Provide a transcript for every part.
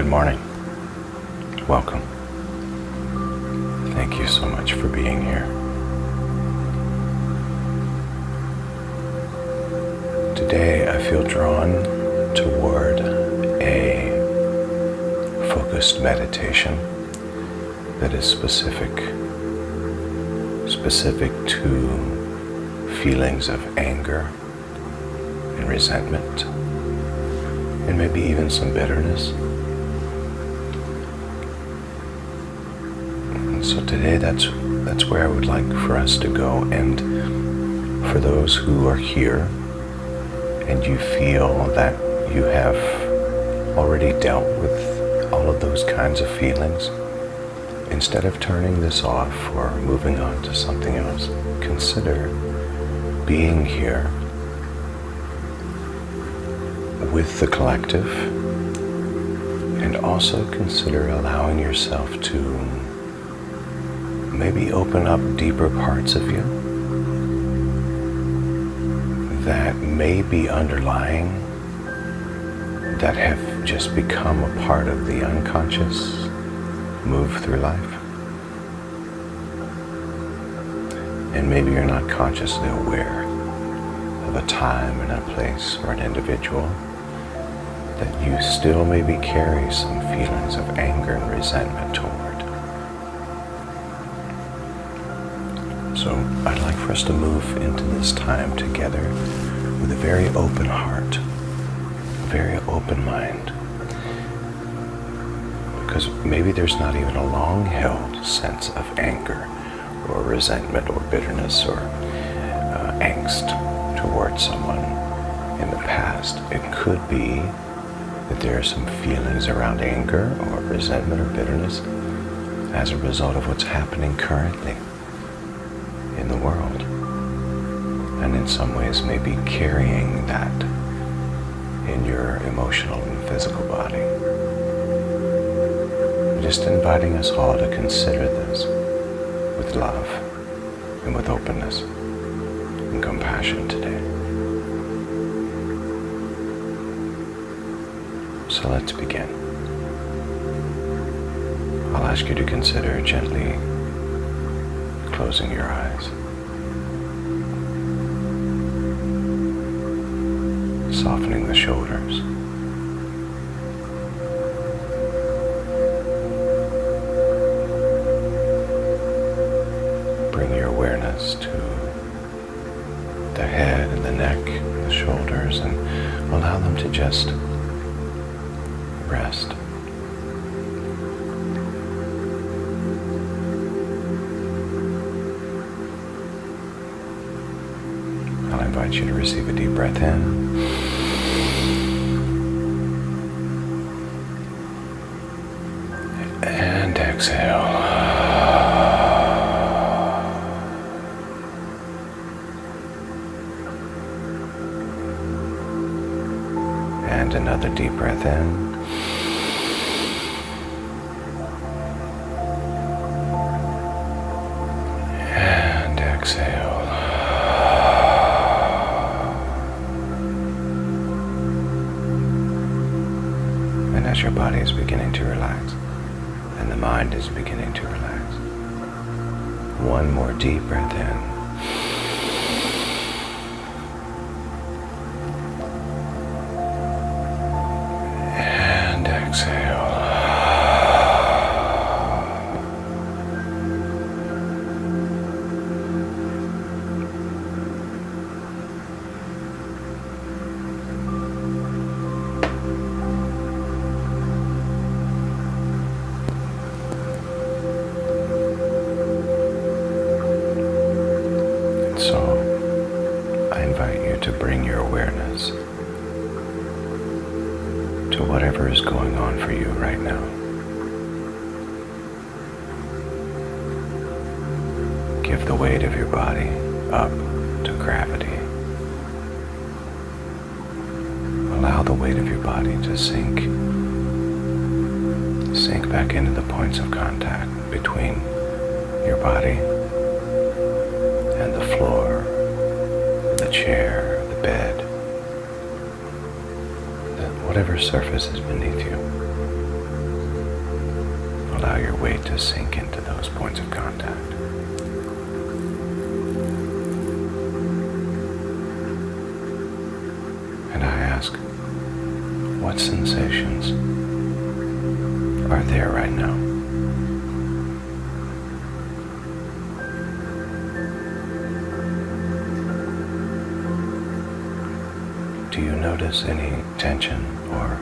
Good morning. Welcome. Thank you so much for being here. Today I feel drawn toward a focused meditation that is specific to feelings of anger and resentment, and maybe even some bitterness. And so today that's where I would like for us to go. And for those who are here and you feel that you have already dealt with all of those kinds of feelings, instead of turning this off or moving on to something else, consider being here with the collective, and also consider allowing yourself to maybe open up deeper parts of you that may be underlying, that have just become a part of the unconscious move through life. And maybe you're not consciously aware of a time and a place or an individual that you still maybe carry some feelings of anger and resentment toward. So I'd like for us to move into this time together with a very open heart, a very open mind. Because maybe there's not even a long-held sense of anger or resentment or bitterness or angst towards someone in the past. It could be that there are some feelings around anger or resentment or bitterness as a result of what's happening currently in the world. And in some ways maybe carrying that in your emotional and physical body. Just inviting us all to consider this with love and with openness and compassion today. So let's begin. I'll ask you to consider gently closing your eyes, softening the shoulders, bring your awareness to the head and the neck, the shoulders, and allow them to just rest. I'll invite you to receive a deep breath in. And exhale. And another deep breath in. And exhale. And as your body is beginning to relax and the mind is beginning to relax, one more deep breath in. Exhale. And so I invite you to bring your awareness to whatever is going on for you right now. Give the weight of your body up to gravity. Allow the weight of your body to sink back into the points of contact between your body and the floor, the chair, the bed, whatever surface is beneath you. allow your weight to sink into those points of contact. And I ask, what sensations are there right now? Do you notice any tension or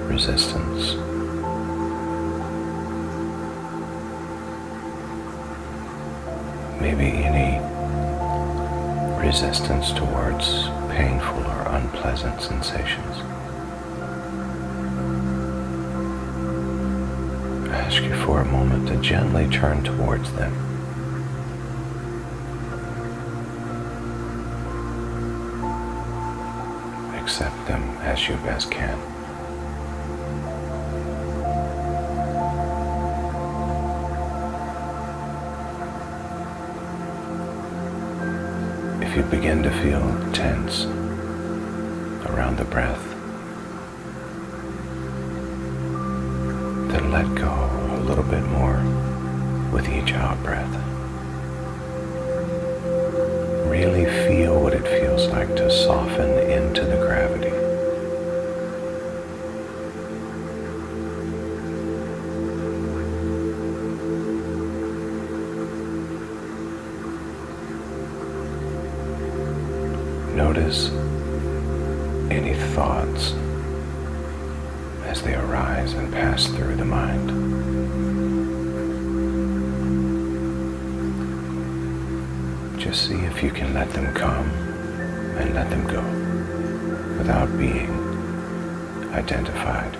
resistance? Maybe any resistance towards painful or unpleasant sensations? I ask you for a moment to gently turn towards them. Accept them as you best can. If you begin to feel tense around the breath, then let go a little bit more with each out breath. Really feel what it feels like to soften into the gravity. Notice any thoughts as they arise and pass through the mind. Just see if you can let them come and let them go without being identified.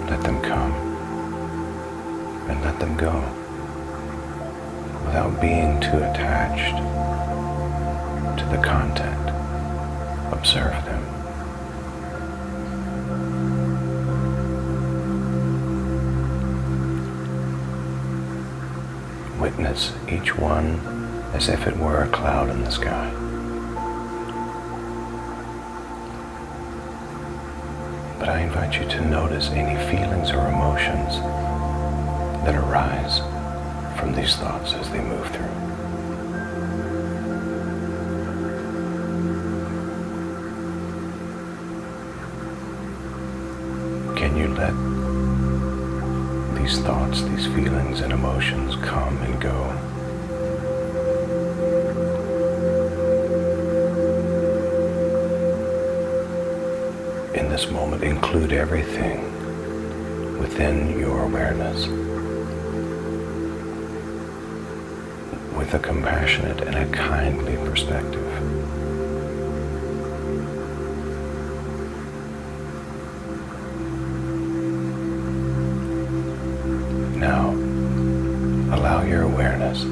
Let them come and let them go without being too attached to the content. Observe them. Witness each one as if it were a cloud in the sky. But I invite you to notice any feelings or emotions that arise from these thoughts as they move through. Can you let these thoughts, these feelings and emotions come and go? In this moment, include everything within your awareness with a compassionate and a kindly perspective. Now, allow your awareness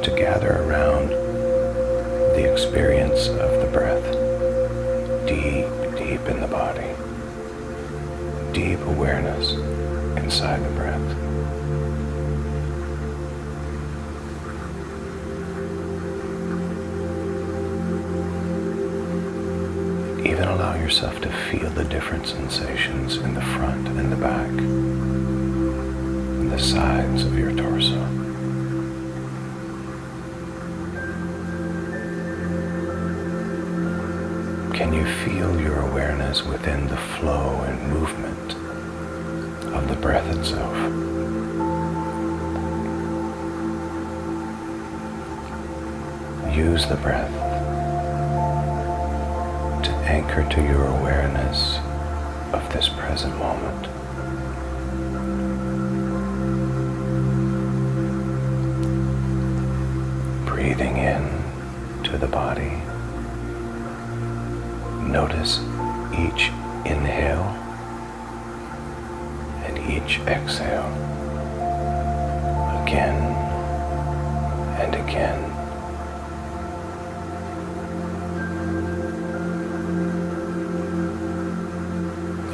to gather around the experience of the breath, deep, deep in the body, deep awareness inside the breath. Even allow yourself to feel the different sensations in the front and the back, and the sides of your torso. Can you feel your awareness within the flow and movement of the breath itself? Use the breath to anchor to your awareness of this present moment. Breathing in to the body. Notice each inhale and each exhale, again and again.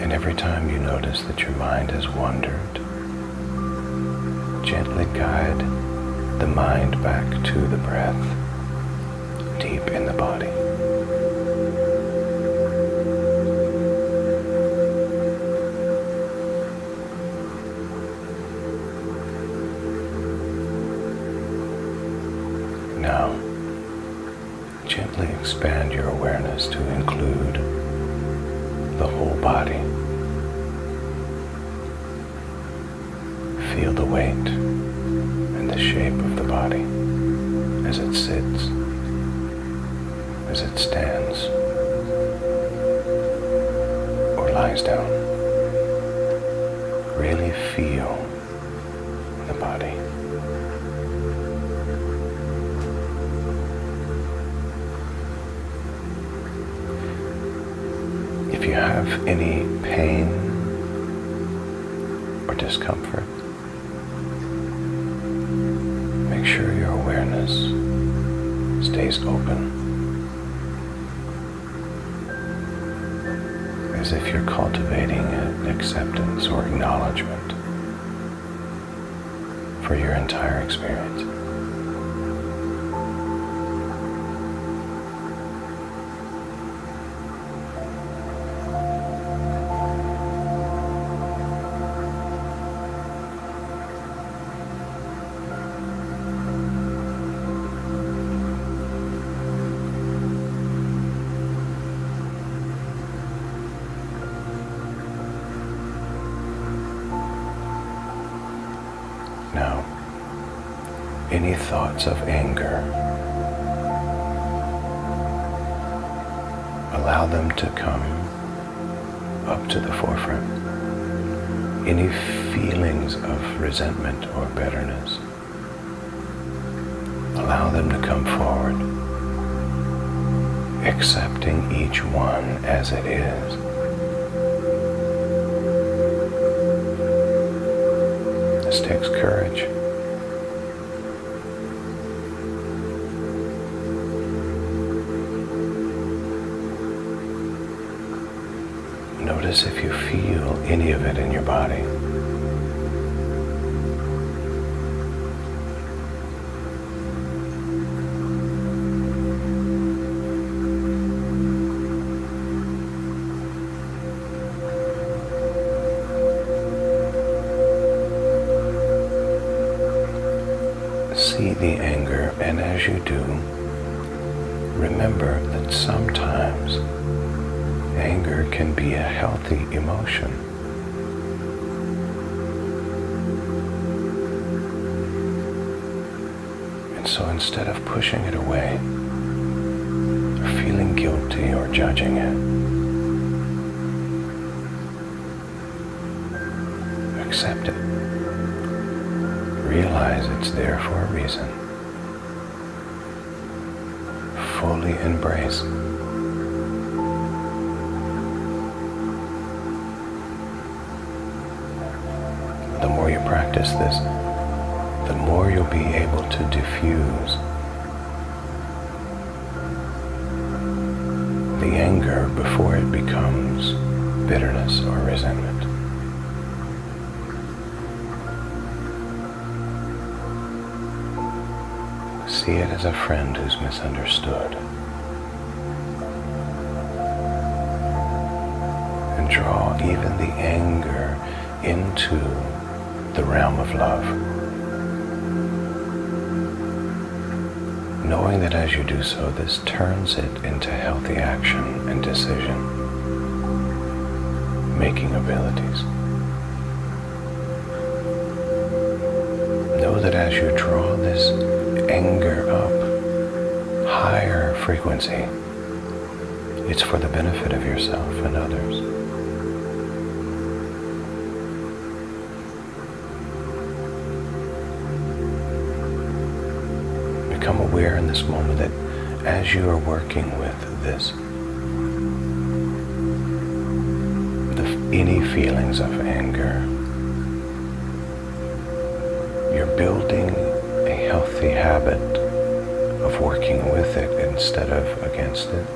And every time you notice that your mind has wandered, gently guide the mind back to the breath, deep in the body. gently expand your awareness to include the whole body. Feel the weight and the shape of the body as it sits, as it stands, or lies down. Really feel the body. If you have any pain or discomfort, make sure your awareness stays open, as if you're cultivating an acceptance or acknowledgement for your entire experience. Now, any thoughts of anger, allow them to come up to the forefront. Any feelings of resentment or bitterness, allow them to come forward, accepting each one as it is. This takes courage. Notice if you feel any of it in your body. See the anger, and as you do, remember that sometimes anger can be a healthy emotion. And so instead of pushing it away, or feeling guilty or judging it, accept it. Realize it's there for a reason. Fully embrace. The more you practice this, the more you'll be able to diffuse the anger before it becomes bitterness or resentment. See it as a friend who's misunderstood. And draw even the anger into the realm of love. Knowing that as you do so, this turns it into healthy action and decision-making abilities. Know that as you draw this anger up, higher frequency, it's for the benefit of yourself and others. Become aware in this moment that as you are working with this, any feelings of anger, you're building a healthy habit of working with it instead of against it,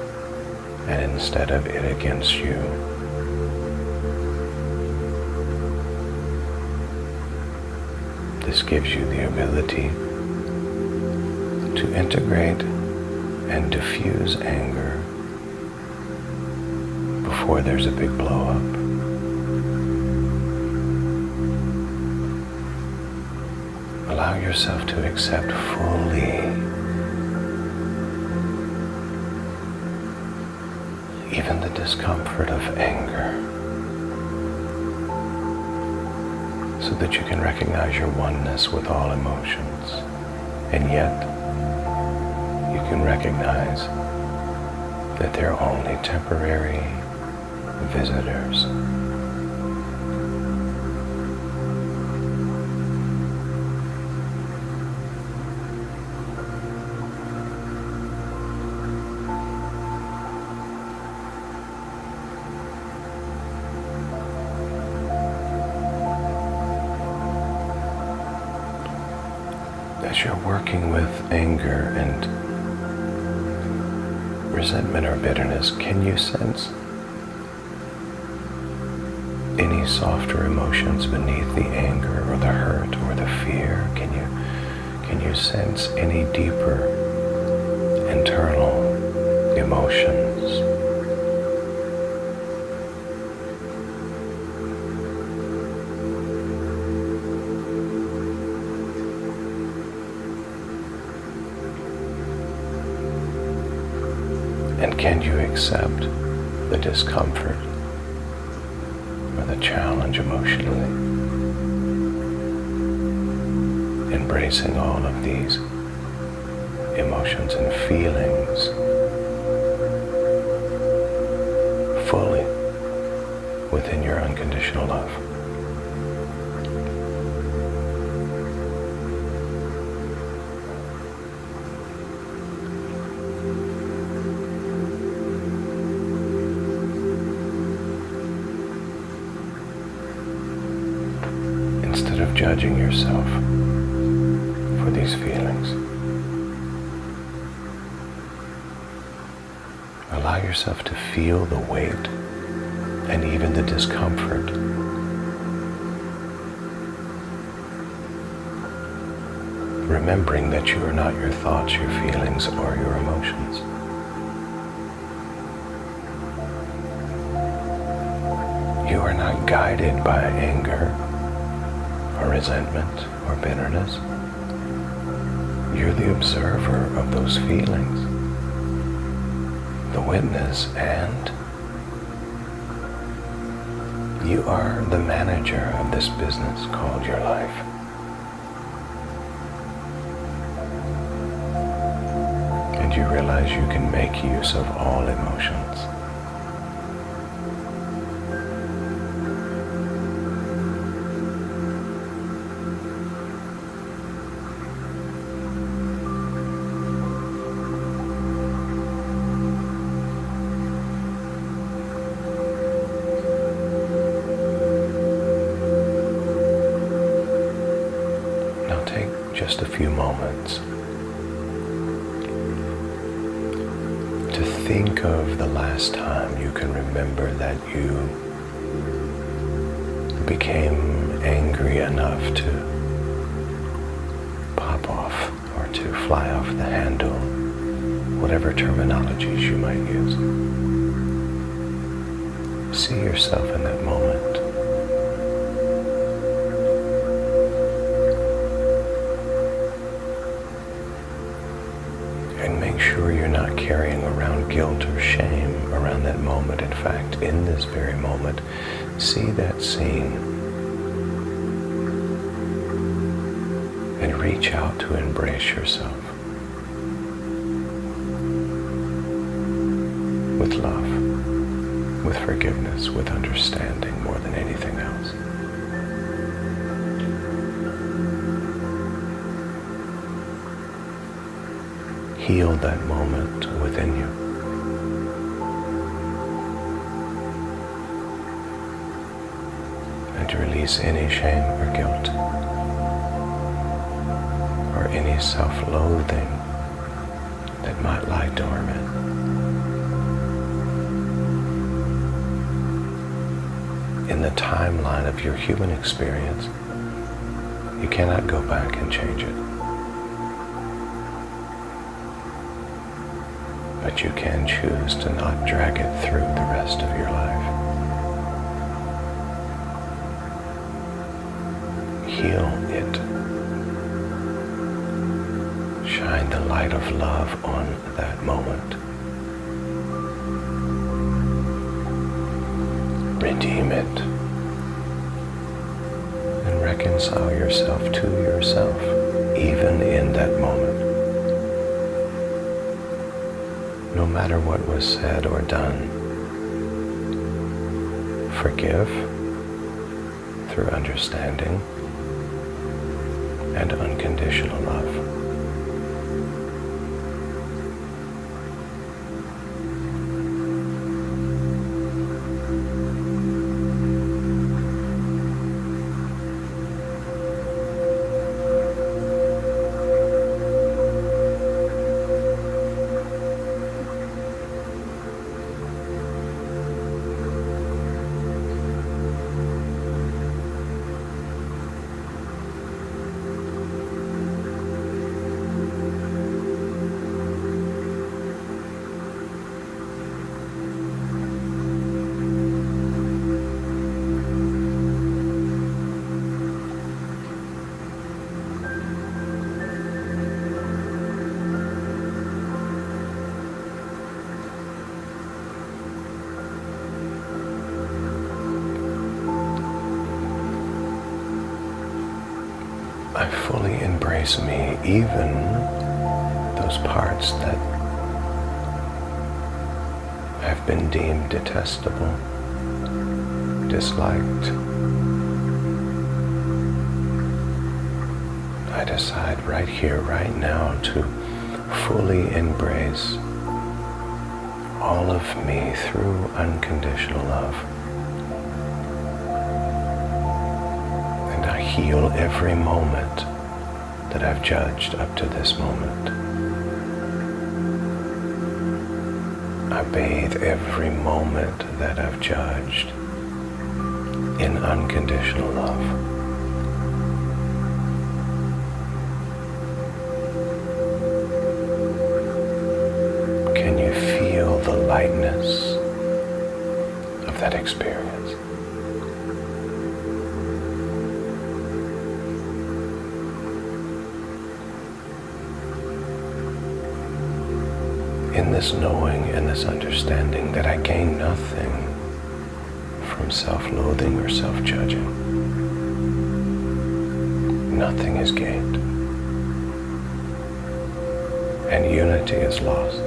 and instead of it against you. This gives you the ability to integrate and diffuse anger before there's a big blow up. Allow yourself to accept fully the discomfort of anger, so that you can recognize your oneness with all emotions, and yet you can recognize that they're only temporary visitors. As you're working with anger and resentment or bitterness, can you sense any softer emotions beneath the anger or the hurt or the fear? Can you sense any deeper internal emotions? And can you accept the discomfort or the challenge emotionally? Embracing all of these emotions and feelings fully within your unconditional love. Instead of judging yourself for these feelings, allow yourself to feel the weight and even the discomfort. Remembering that you are not your thoughts, your feelings, or your emotions. You are not guided by anger or resentment or bitterness. You're the observer of those feelings, the witness, and you are the manager of this business called your life. And you realize you can make use of all emotions. Just a few moments to think of the last time you can remember that you became angry enough to pop off or to fly off the handle, whatever terminologies you might use. See yourself in that moment. And make sure you're not carrying around guilt or shame around that moment. In fact, in this very moment, see that scene and reach out to embrace yourself with love, with forgiveness, with understanding more than anything else. Heal that moment within you. And to release any shame or guilt or any self-loathing that might lie dormant. In the timeline of your human experience, you cannot go back and change it. But you can choose to not drag it through the rest of your life. Heal it. Shine the light of love on that moment. redeem it, and reconcile yourself to yourself, even in that moment. No matter what was said or done, forgive through understanding and unconditional love. I fully embrace me, even those parts that have been deemed detestable, disliked. I decide right here, right now, to fully embrace all of me through unconditional love. Heal every moment that I've judged up to this moment. I bathe every moment that I've judged in unconditional love. Can you feel the lightness of that experience? In this knowing and this understanding that I gain nothing from self-loathing or self-judging. Nothing is gained, and unity is lost.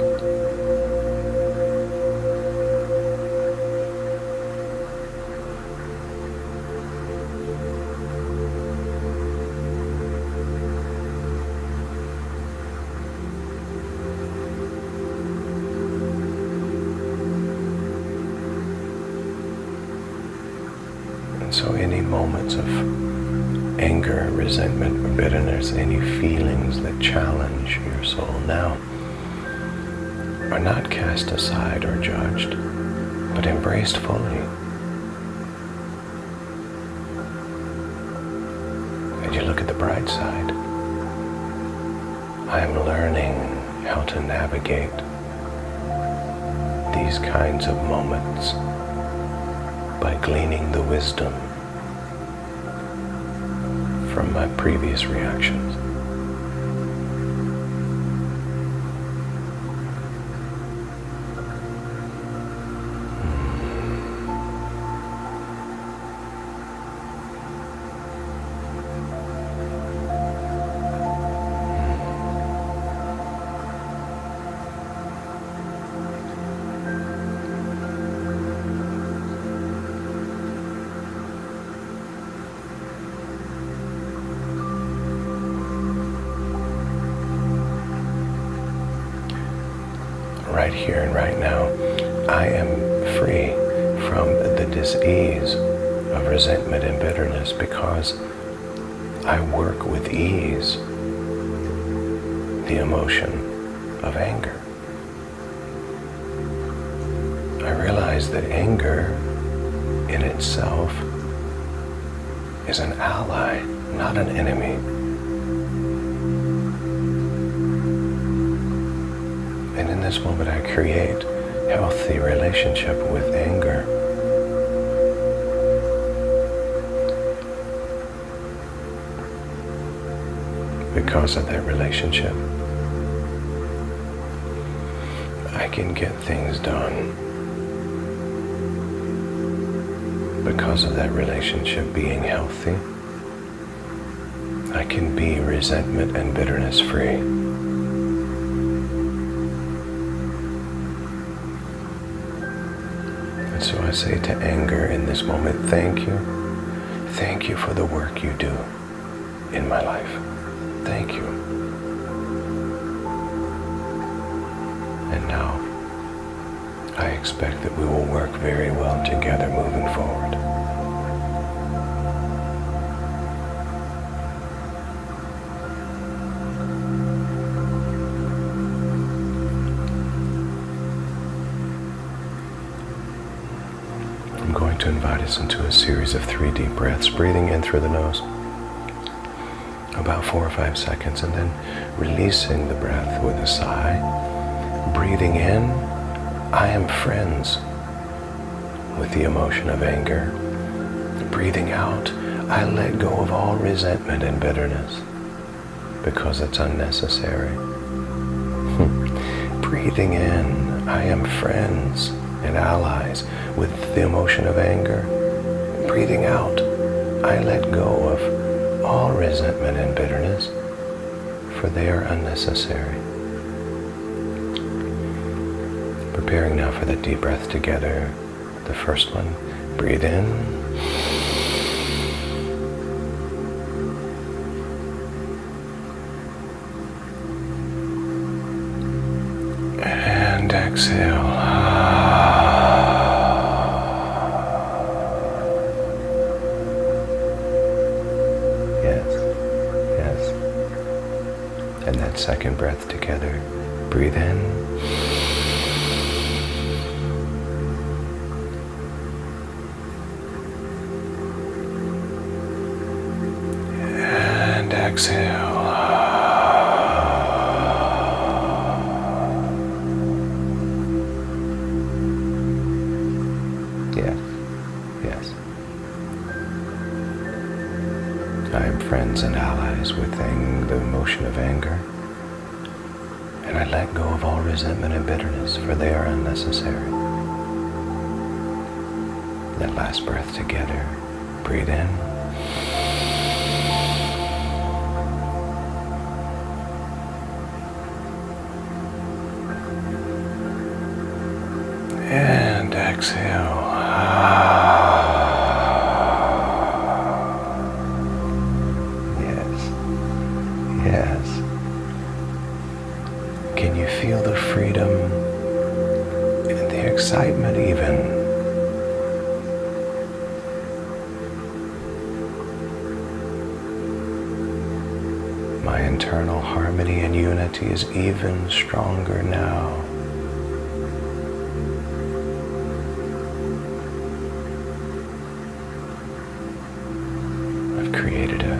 So any moments of anger, resentment, or bitterness, any feelings that challenge your soul now are not cast aside or judged, but embraced fully. And you look at the bright side. I am learning how to navigate these kinds of moments by gleaning the wisdom from my previous reactions. Right here and right now, I am free from the dis-ease of resentment and bitterness because I work with ease the emotion of anger. I realize that anger in itself is an ally, not an enemy. And in this moment, I create healthy relationship with anger. Because of that relationship, I can get things done because of that relationship being healthy, I can be resentment and bitterness free. And so I say to anger in this moment, thank you. Thank you for the work you do in my life. Thank you. And now, I expect that we will work very well together moving forward. I'm going to invite us into a series of 3 deep breaths, breathing in through the nose, about 4 or 5 seconds, and then releasing the breath with a sigh. Breathing in, I am friends with the emotion of anger. Breathing out, I let go of all resentment and bitterness because it's unnecessary. Breathing in, I am friends and allies with the emotion of anger. Breathing out, I let go of all resentment and bitterness, for they are unnecessary. Preparing now for the deep breath together. The first one, breathe in. And exhale. And that second breath together. Breathe in. And exhale. Yes. I am friends and allies with the emotion of anger, and I let go of all resentment and bitterness, for they are unnecessary. That last breath together. Breathe in. And exhale. Yes. Can you feel the freedom and the excitement even? My internal harmony and unity is even stronger now. I've created a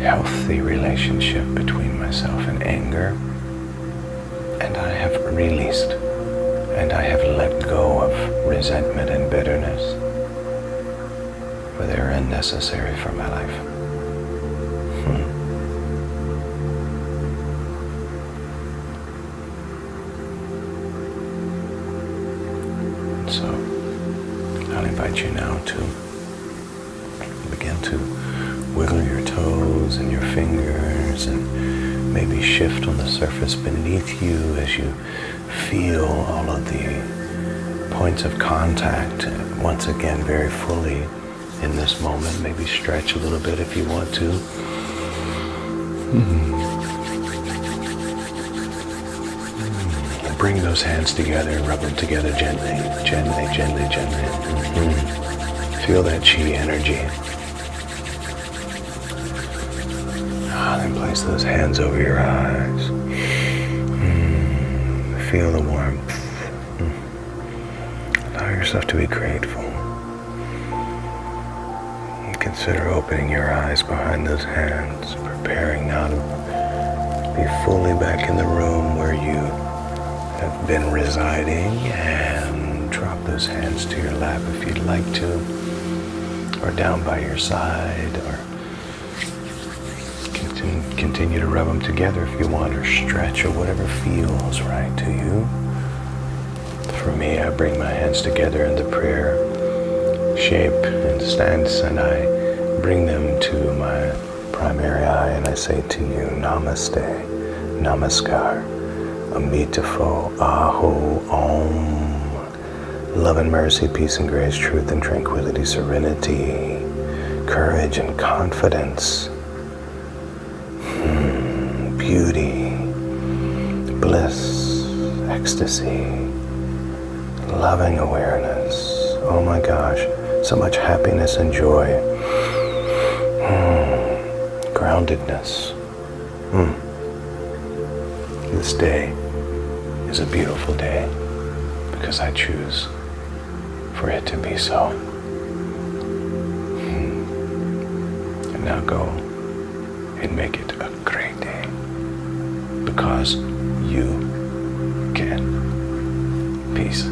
healthy relationship between myself and anger, and I have released and I have let go of resentment and bitterness, for they are unnecessary for my life. So I'll invite you now to begin to wiggle your toes and your fingers and maybe shift on the surface beneath you as you feel all of the points of contact once again very fully in this moment. Maybe stretch a little bit if you want to. Bring those hands together and rub them together gently. Feel that chi energy. Then place those hands over your eyes. Feel the warmth. Allow yourself to be grateful. Consider opening your eyes behind those hands, preparing now to be fully back in the room where you have been residing, and drop those hands to your lap if you'd like to, or down by your side, or continue to rub them together if you want, or stretch, or whatever feels right to you. For me, I bring my hands together in the prayer shape and stance, and I bring them to my primary eye, and I say to you, Namaste, Namaskar, Amitabha, Aho, Om. Love and mercy, peace and grace, truth and tranquility, serenity, courage and confidence, beauty, bliss, ecstasy, loving awareness. Oh my gosh, so much happiness and joy. Groundedness. This day is a beautiful day because I choose for it to be so. And now go and make it a great day because you can. Peace.